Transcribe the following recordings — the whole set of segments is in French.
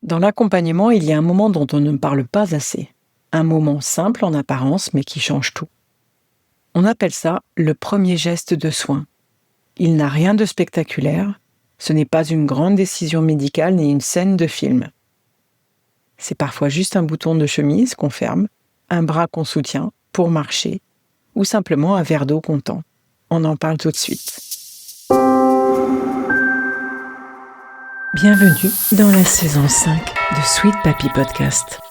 Dans l'accompagnement, il y a un moment dont on ne parle pas assez. Un moment simple en apparence, mais qui change tout. On appelle ça le premier geste de soin. Il n'a rien de spectaculaire, ce n'est pas une grande décision médicale ni une scène de film. C'est parfois juste un bouton de chemise qu'on ferme, un bras qu'on soutient pour marcher, ou simplement un verre d'eau qu'on tend. On en parle tout de suite. Bienvenue dans la saison 5 de Sweet Papy Podcast.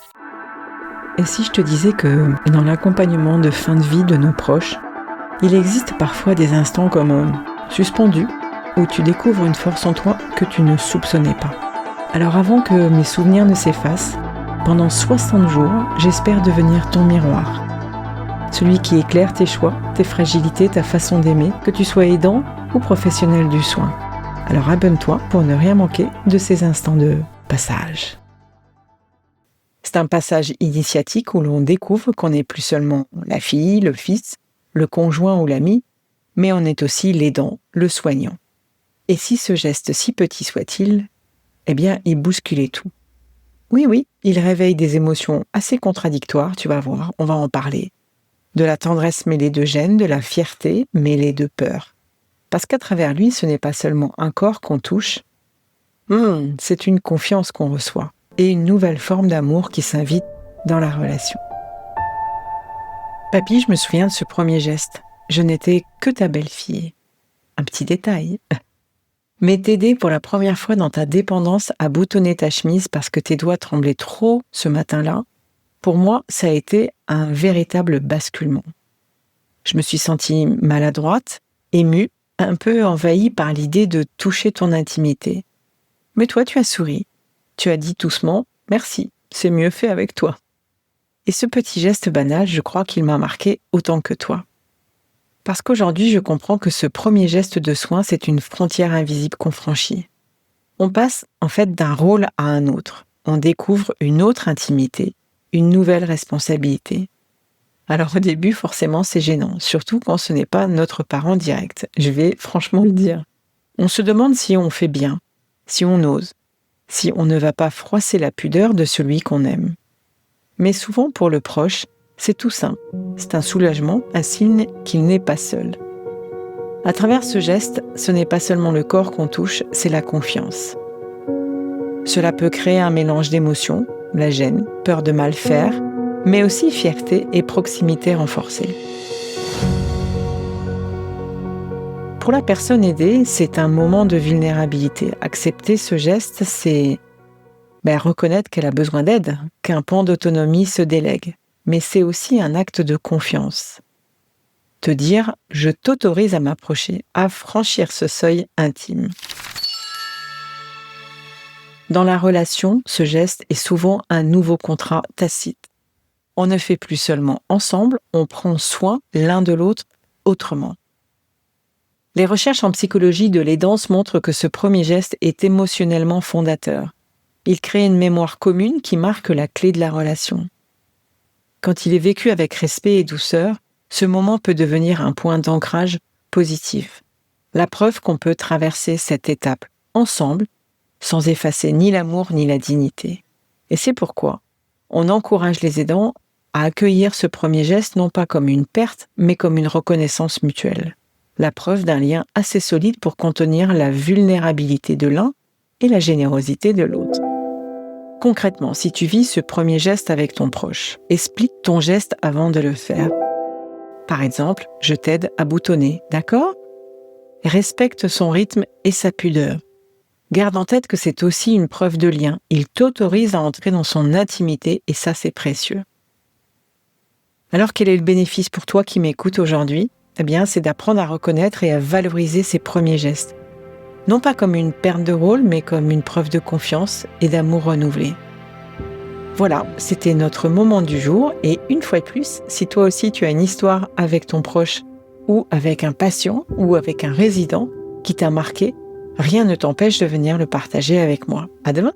Et si je te disais que dans l'accompagnement de fin de vie de nos proches, il existe parfois des instants comme suspendus, où tu découvres une force en toi que tu ne soupçonnais pas. Alors avant que mes souvenirs ne s'effacent, pendant 60 jours, j'espère devenir ton miroir. Celui qui éclaire tes choix, tes fragilités, ta façon d'aimer, que tu sois aidant ou professionnel du soin. Alors abonne-toi pour ne rien manquer de ces instants de passage. C'est un passage initiatique où l'on découvre qu'on n'est plus seulement la fille, le fils, le conjoint ou l'ami, mais on est aussi l'aidant, le soignant. Et si ce geste, si petit soit-il, il bousculait tout. Oui, il réveille des émotions assez contradictoires, tu vas voir, on va en parler. De la tendresse mêlée de gêne, de la fierté mêlée de peur. Parce qu'à travers lui, ce n'est pas seulement un corps qu'on touche, c'est une confiance qu'on reçoit et une nouvelle forme d'amour qui s'invite dans la relation. Papy, je me souviens de ce premier geste. Je n'étais que ta belle-fille. Un petit détail. Mais t'aider pour la première fois dans ta dépendance à boutonner ta chemise parce que tes doigts tremblaient trop ce matin-là, pour moi, ça a été un véritable basculement. Je me suis sentie maladroite, émue, un peu envahie par l'idée de toucher ton intimité. Mais toi, tu as souri. Tu as dit doucement « Merci, c'est mieux fait avec toi ». Et ce petit geste banal, je crois qu'il m'a marqué autant que toi. Parce qu'aujourd'hui, je comprends que ce premier geste de soin, c'est une frontière invisible qu'on franchit. On passe en fait d'un rôle à un autre. On découvre une autre intimité, une nouvelle responsabilité. Alors au début, forcément, c'est gênant, surtout quand ce n'est pas notre parent direct. Je vais franchement le dire. On se demande si on fait bien, si on ose, si on ne va pas froisser la pudeur de celui qu'on aime. Mais souvent, pour le proche, c'est tout simple. C'est un soulagement, un signe qu'il n'est pas seul. À travers ce geste, ce n'est pas seulement le corps qu'on touche, c'est la confiance. Cela peut créer un mélange d'émotions, la gêne, peur de mal faire, mais aussi fierté et proximité renforcée. Pour la personne aidée, c'est un moment de vulnérabilité. Accepter ce geste, c'est reconnaître qu'elle a besoin d'aide, qu'un pan d'autonomie se délègue. Mais c'est aussi un acte de confiance. Te dire « je t'autorise à m'approcher, à franchir ce seuil intime ». Dans la relation, ce geste est souvent un nouveau contrat tacite. On ne fait plus seulement ensemble, on prend soin l'un de l'autre autrement. Les recherches en psychologie de l'aidance montrent que ce premier geste est émotionnellement fondateur. Il crée une mémoire commune qui marque la clé de la relation. Quand il est vécu avec respect et douceur, ce moment peut devenir un point d'ancrage positif. La preuve qu'on peut traverser cette étape ensemble, sans effacer ni l'amour ni la dignité. Et c'est pourquoi on encourage les aidants à accueillir ce premier geste non pas comme une perte, mais comme une reconnaissance mutuelle. La preuve d'un lien assez solide pour contenir la vulnérabilité de l'un et la générosité de l'autre. Concrètement, si tu vis ce premier geste avec ton proche, explique ton geste avant de le faire. Par exemple, je t'aide à boutonner, d'accord ? Respecte son rythme et sa pudeur. Garde en tête que c'est aussi une preuve de lien. Il t'autorise à entrer dans son intimité et ça, c'est précieux. Alors, quel est le bénéfice pour toi qui m'écoutes aujourd'hui ? C'est d'apprendre à reconnaître et à valoriser ses premiers gestes. Non pas comme une perte de rôle, mais comme une preuve de confiance et d'amour renouvelé. Voilà, c'était notre moment du jour. Et une fois de plus, si toi aussi tu as une histoire avec ton proche, ou avec un patient, ou avec un résident qui t'a marqué, rien ne t'empêche de venir le partager avec moi. À demain!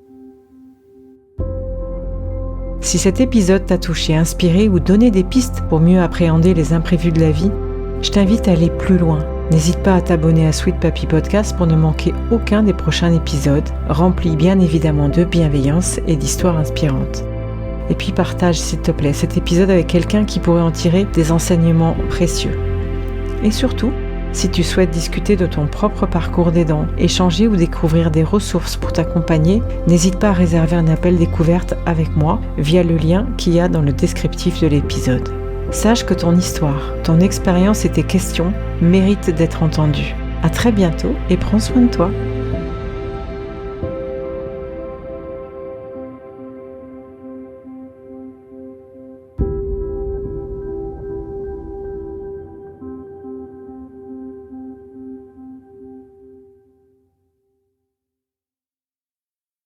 Si cet épisode t'a touché, inspiré ou donné des pistes pour mieux appréhender les imprévus de la vie, je t'invite à aller plus loin, N'hésite pas à t'abonner à Sweet Papy Podcast pour ne manquer aucun des prochains épisodes, remplis bien évidemment de bienveillance et d'histoires inspirantes. Et puis partage s'il te plaît cet épisode avec quelqu'un qui pourrait en tirer des enseignements précieux. Et surtout, si tu souhaites discuter de ton propre parcours d'aidant, échanger ou découvrir des ressources pour t'accompagner, n'hésite pas à réserver un appel découverte avec moi via le lien qu'il y a dans le descriptif de l'épisode. Sache que ton histoire, ton expérience et tes questions méritent d'être entendues. À très bientôt et prends soin de toi.